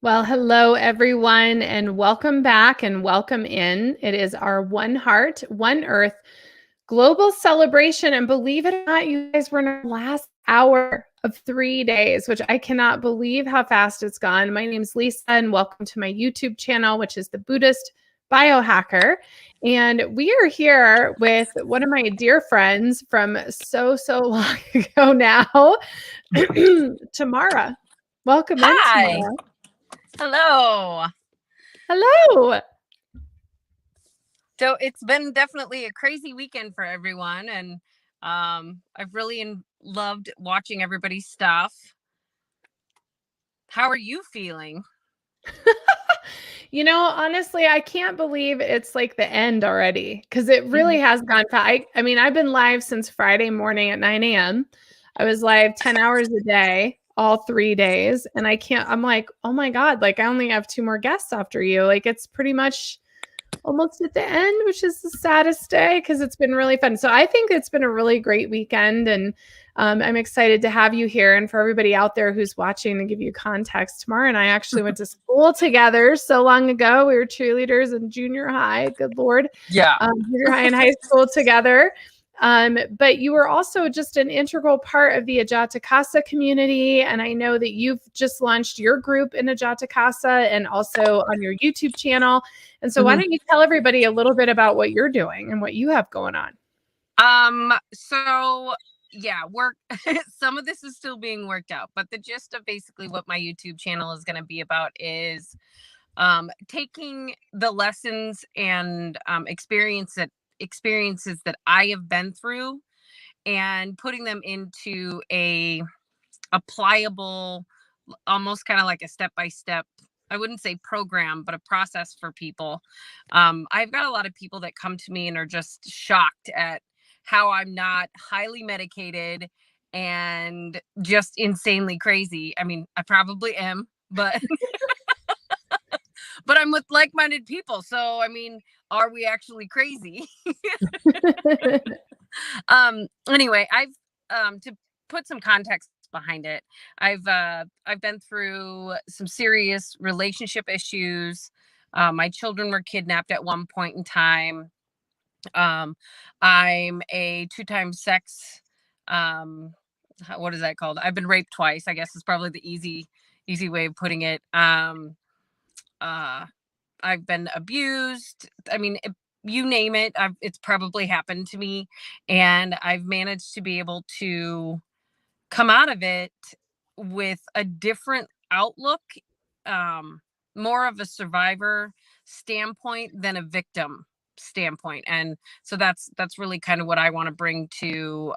Well, hello everyone, and welcome back and welcome in. It is our One Heart, One Earth global celebration. And believe it or not, you guys were in our last hour of 3 days, which I cannot believe how fast it's gone. My name is Lisa, and welcome to my YouTube channel, which is the Buddhist Biohacker. And we are here with one of my dear friends from so long ago now, Tamara. Welcome in, Hi. Tamara. Hello. Hello. So it's been definitely a crazy weekend for everyone, and I've really loved watching everybody's stuff. How are you feeling? Honestly, I can't believe it's like the end already because it really has gone fast. I mean, I've been live since Friday morning at 9 a.m. I was live 10 hours a day, all 3 days. And I'm like, oh my God, like I only have 2 more guests after you. Like it's pretty much almost at the end, which is the saddest day because it's been really fun. So I think it's been a really great weekend, and I'm excited to have you here. And for everybody out there who's watching, to give you context, Tamara and I actually went to school together so long ago. We were cheerleaders in junior high. Good Lord. Yeah. Junior high and high school together. But you were also just an integral part of the Ajatakasa community. And I know that you've just launched your group in Ajatakasa and also on your YouTube channel. And so why don't you tell everybody a little bit about what you're doing and what you have going on? So yeah, some of this is still being worked out, but the gist of basically what my YouTube channel is going to be about is taking the lessons and experiences that I have been through and putting them into a pliable, almost kind of like a step-by-step, I wouldn't say program, but a process for people. I've got a lot of people that come to me and are just shocked at how I'm not highly medicated and just insanely crazy. I mean, I probably am, but but I'm with like-minded people. So, I mean, are we actually crazy? Anyway, I've to put some context behind it, I've been through some serious relationship issues. My children were kidnapped at one point in time. I'm a two-time sex, what is that called? I've been raped twice, I guess is probably the easy way of putting it. Uh I've been abused. I mean, you name it, it's probably happened to me, and I've managed to be able to come out of it with a different outlook, more of a survivor standpoint than a victim standpoint. And so that's really kind of what I want to bring to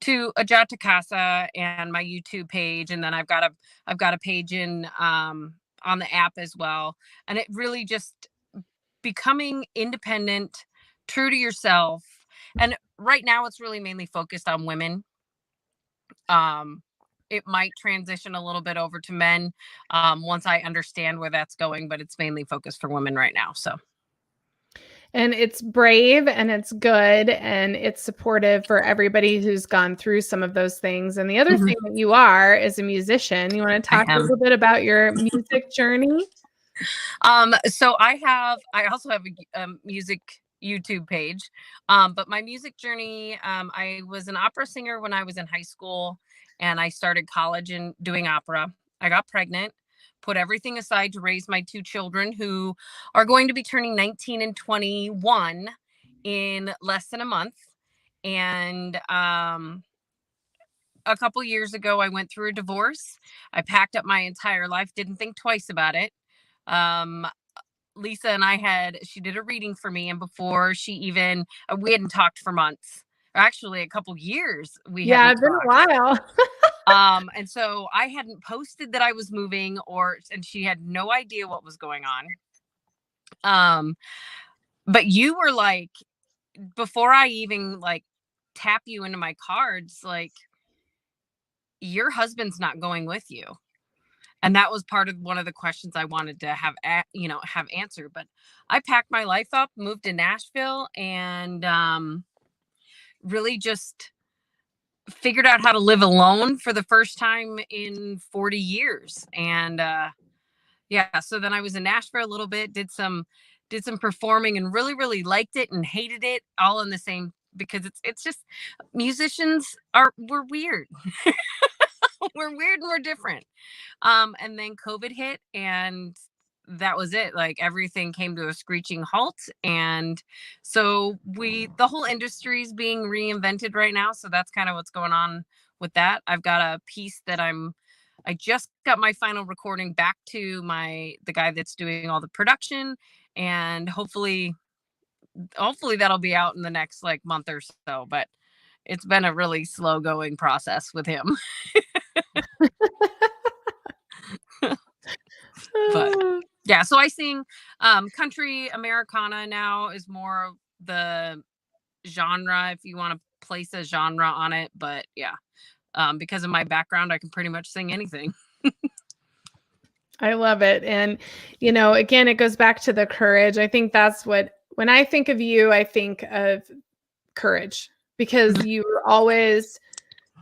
Ajatakasa and my YouTube page, and then I've got a page in on the app as well. And it really just becoming independent, true to yourself. And right now it's really mainly focused on women. It might transition a little bit over to men once I understand where that's going, but it's mainly focused for women right now. So. And it's brave and it's good and it's supportive for everybody who's gone through some of those things. And the other thing that you are is a musician. You want to talk a little bit about your music journey? So I also have a music YouTube page. But my music journey, I was an opera singer when I was in high school, and I started college and doing opera. I got pregnant, put everything aside to raise my 2 children who are going to be turning 19 and 21 in less than a month. And a couple years ago, I went through a divorce. I packed up my entire life, didn't think twice about it. Lisa and she did a reading for me, and before we hadn't talked for months, or actually a couple years. It's been a while. And so I hadn't posted that I was moving, and she had no idea what was going on. But you were like, before I even like tap you into my cards, like, your husband's not going with you. And that was part of one of the questions I wanted to have answered. But I packed my life up, moved to Nashville, and really just figured out how to live alone for the first time in 40 years. And Yeah. So then I was in Nashville a little bit, did some performing, and really, really liked it and hated it all in the same, because it's just, we're weird. We're weird and we're different. And then COVID hit, and that was it. Like, everything came to a screeching halt. And so the whole industry is being reinvented right now. So that's kind of what's going on with that. I've got a piece that I just got my final recording back to the guy that's doing all the production, and hopefully that'll be out in the next like month or so. But it's been a really slow going process with him. But yeah, so I sing country. Americana now is more of the genre, if you want to place a genre on it. But yeah, because of my background, I can pretty much sing anything. I love it. And, again, it goes back to the courage. I think that's when I think of you, I think of courage, because you're always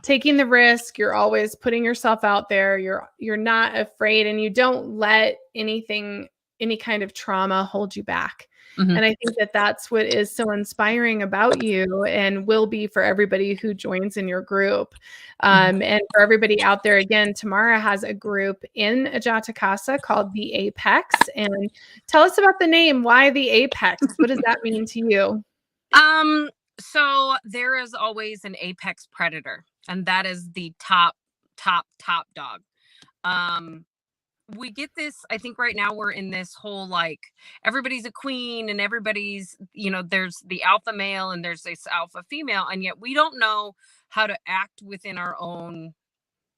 taking the risk. You're always putting yourself out there. You're not afraid, and you don't let any kind of trauma hold you back. Mhm. And I think that that's what is so inspiring about you, and will be for everybody who joins in your group. And for everybody out there, again, Tamara has a group in Ajatakasa called the Apex. And tell us about the name. Why the Apex? What does that mean to you? So there is always an apex predator, and that is the top dog. We get this, I think right now we're in this whole, like, everybody's a queen, and everybody's, there's the alpha male and there's this alpha female, and yet we don't know how to act within our own,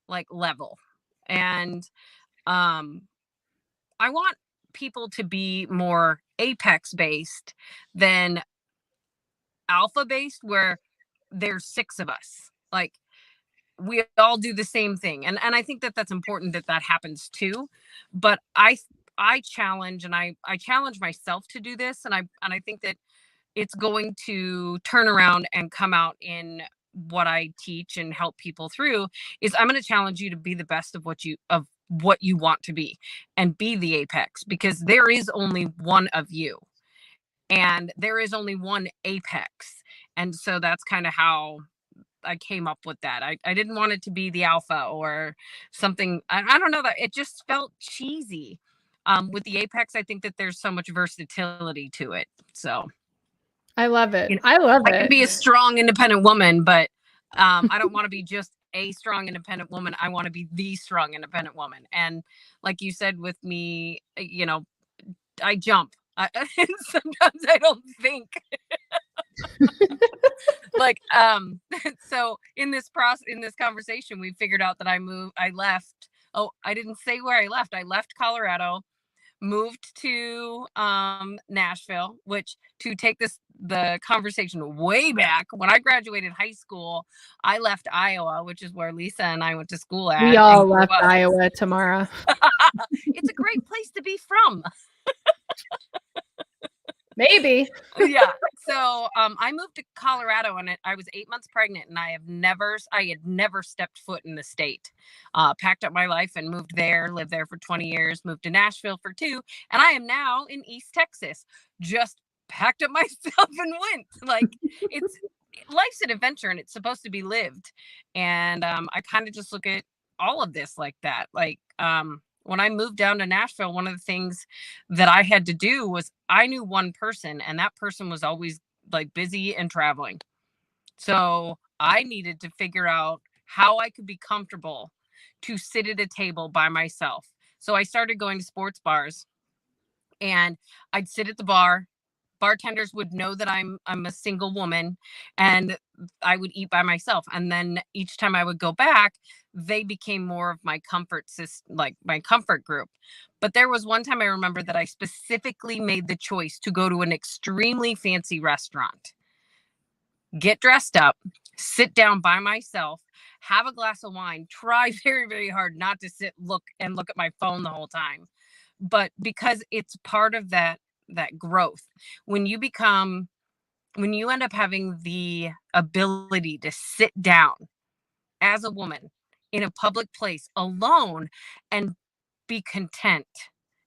like, level. And I want people to be more apex based than alpha based, where there's 6 of us. Like, we all do the same thing. And I think that that's important, that happens too. But I challenge, and I challenge myself to do this. And I think that it's going to turn around and come out in what I teach and help people through. Is I'm going to challenge you to be the best of what you want to be, and be the apex, because there is only one of you, and there is only one apex. And so that's kind of how I came up with that. I didn't want it to be the alpha or something. I don't know, that it just felt cheesy. With the apex, I think that there's so much versatility to it. So I love it. I love I can it. be a strong, independent woman, but I don't want to be just a strong, independent woman. I want to be the strong, independent woman. And like you said, with me, I jump. And sometimes I don't think. Like, so in this conversation, we figured out that I left. Oh, I didn't say where I left. I left Colorado, moved to Nashville, which, to take the conversation way back, when I graduated high school, I left Iowa, which is where Lisa and I went to school at. We all left Iowa, Tamara. It's a great place to be from. Maybe. Yeah. So I moved to Colorado, and I was 8 months pregnant, and I had never stepped foot in the state. Packed up my life and moved there, lived there for 20 years, moved to Nashville for 2. And I am now in East Texas. Just packed up my stuff and went. Like, life's an adventure, and it's supposed to be lived. And I kind of just look at all of this like that. Like, when I moved down to Nashville, one of the things that I had to do was, I knew one person, and that person was always, like, busy and traveling. So I needed to figure out how I could be comfortable to sit at a table by myself. So I started going to sports bars, and I'd sit at the bar. Bartenders would know that I'm a single woman, and I would eat by myself. And then each time I would go back, they became more of my comfort system, like my comfort group. But there was one time I remember that I specifically made the choice to go to an extremely fancy restaurant, get dressed up, sit down by myself, have a glass of wine, try very, very hard not to look at my phone the whole time. But because it's part of that growth, when you end up having the ability to sit down as a woman in a public place alone and be content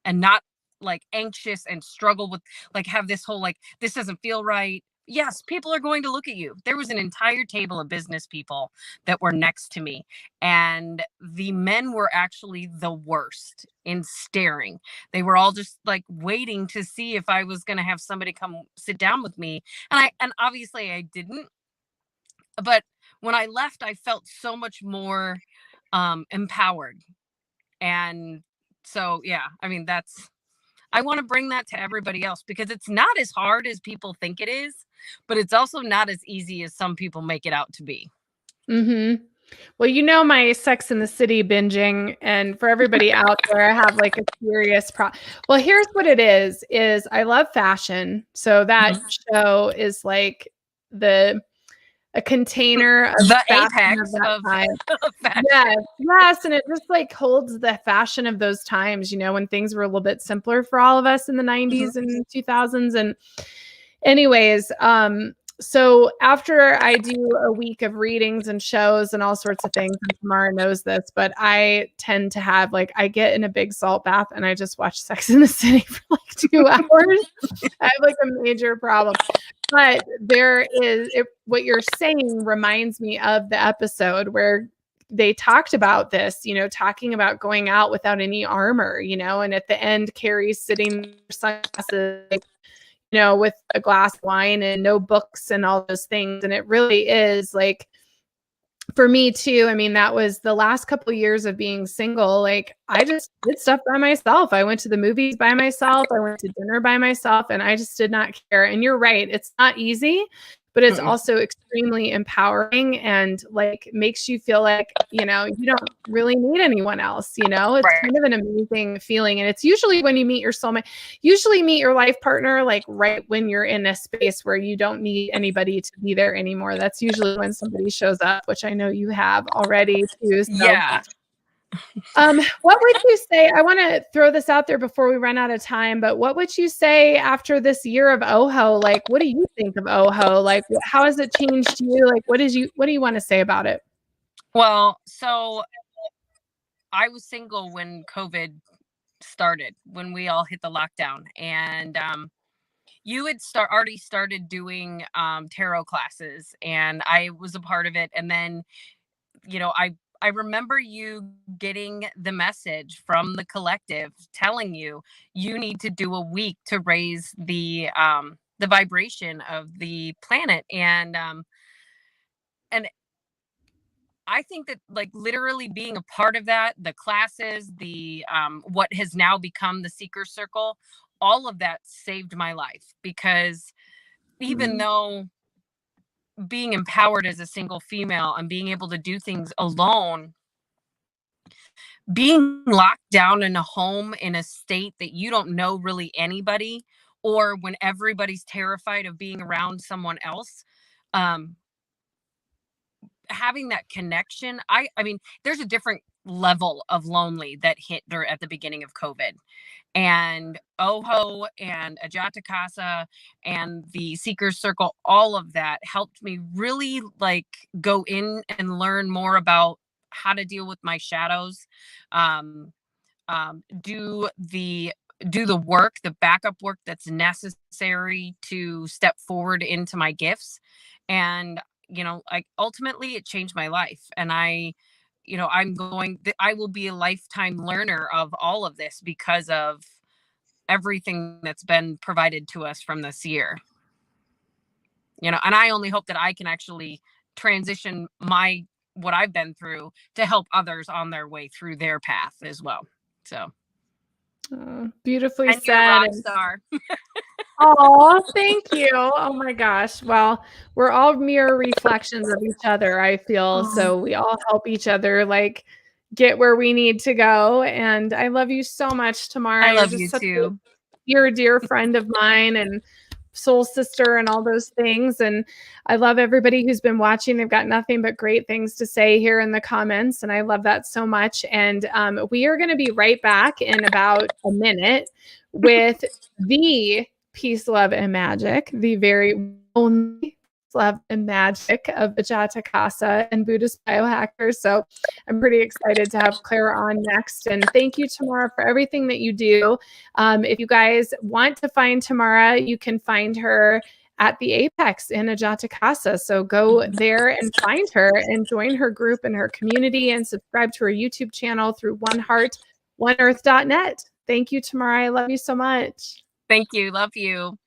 and not like anxious and struggle with like have this whole like this doesn't feel right. Yes, people are going to look at you. There was an entire table of business people that were next to me, and the men were actually the worst in staring. They were all just like waiting to see if I was going to have somebody come sit down with me. And obviously I didn't. But when I left, I felt so much more empowered. And so, yeah, I mean, I want to bring that to everybody else because it's not as hard as people think it is, but it's also not as easy as some people make it out to be. Mm-hmm. Well, you know my Sex in the City binging, and for everybody out there, I have like a serious Well, here's what it is I love fashion. So that show is like a container of the fashion apex of that time. fashion. Yes, and it just like holds the fashion of those times, you know, when things were a little bit simpler for all of us in the 90s and 2000s. And anyways, so after I do a week of readings and shows and all sorts of things, and Tamara knows this, but I tend to have like, I get in a big salt bath and I just watch Sex in the City for like 2 hours. I have like a major problem. But what you're saying reminds me of the episode where they talked about this, you know, talking about going out without any armor, you know, and at the end, Carrie's sitting sunglasses, you know, with a glass of wine and no books and all those things. And it really is like, for me too, I mean, that was the last couple of years of being single. Like I just did stuff by myself. I went to the movies by myself. I went to dinner by myself, and I just did not care. And you're right. It's not easy, but it's also extremely empowering and like makes you feel like, you know, you don't really need anyone else. You know, it's kind of an amazing feeling. And it's usually when you meet your soulmate, usually meet your life partner, like right when you're in a space where you don't need anybody to be there anymore. That's usually when somebody shows up, which I know you have already too. So. Yeah. What would you say? I want to throw this out there before we run out of time, but what would you say after this year of OHO? Like, what do you think of OHO? Like, how has it changed you? Like, what do you want to say about it? Well, so I was single when COVID started, when we all hit the lockdown, and you had already started doing tarot classes, and I was a part of it. And then, you know, I remember you getting the message from the collective telling you need to do a week to raise the vibration of the planet. And I think that like literally being a part of that, the classes, the what has now become the Seeker Circle, all of that saved my life, because even though being empowered as a single female and being able to do things alone, being locked down in a home in a state that you don't know really anybody, or when everybody's terrified of being around someone else, having that connection, I mean, there's a different level of lonely that hit there at the beginning of COVID. And OHO and Ajatakasa and the Seekers Circle, all of that helped me really like go in and learn more about how to deal with my shadows, do the work, the backup work that's necessary to step forward into my gifts. And, you know, like ultimately it changed my life. And I will be a lifetime learner of all of this because of everything that's been provided to us from this year. You know, and I only hope that I can actually transition what I've been through to help others on their way through their path as well. So beautifully and said. You're a rock star. Oh, thank you. Oh my gosh. Well, we're all mirror reflections of each other, I feel. So we all help each other like get where we need to go. And I love you so much, Tamara. I love you too. You're a dear friend of mine and soul sister and all those things. And I love everybody who's been watching. They've got nothing but great things to say here in the comments. And I love that so much. And we are going to be right back in about a minute with the Peace, Love, and Magic, the very only love and magic of Ajatakasa and Buddhist Biohacker. So I'm pretty excited to have Claire on next. And thank you, Tamara, for everything that you do. If you guys want to find Tamara, you can find her at the Apex in Ajatakasa. So go there and find her and join her group and her community and subscribe to her YouTube channel through oneheartoneearth.net. Thank you, Tamara. I love you so much. Thank you. Love you.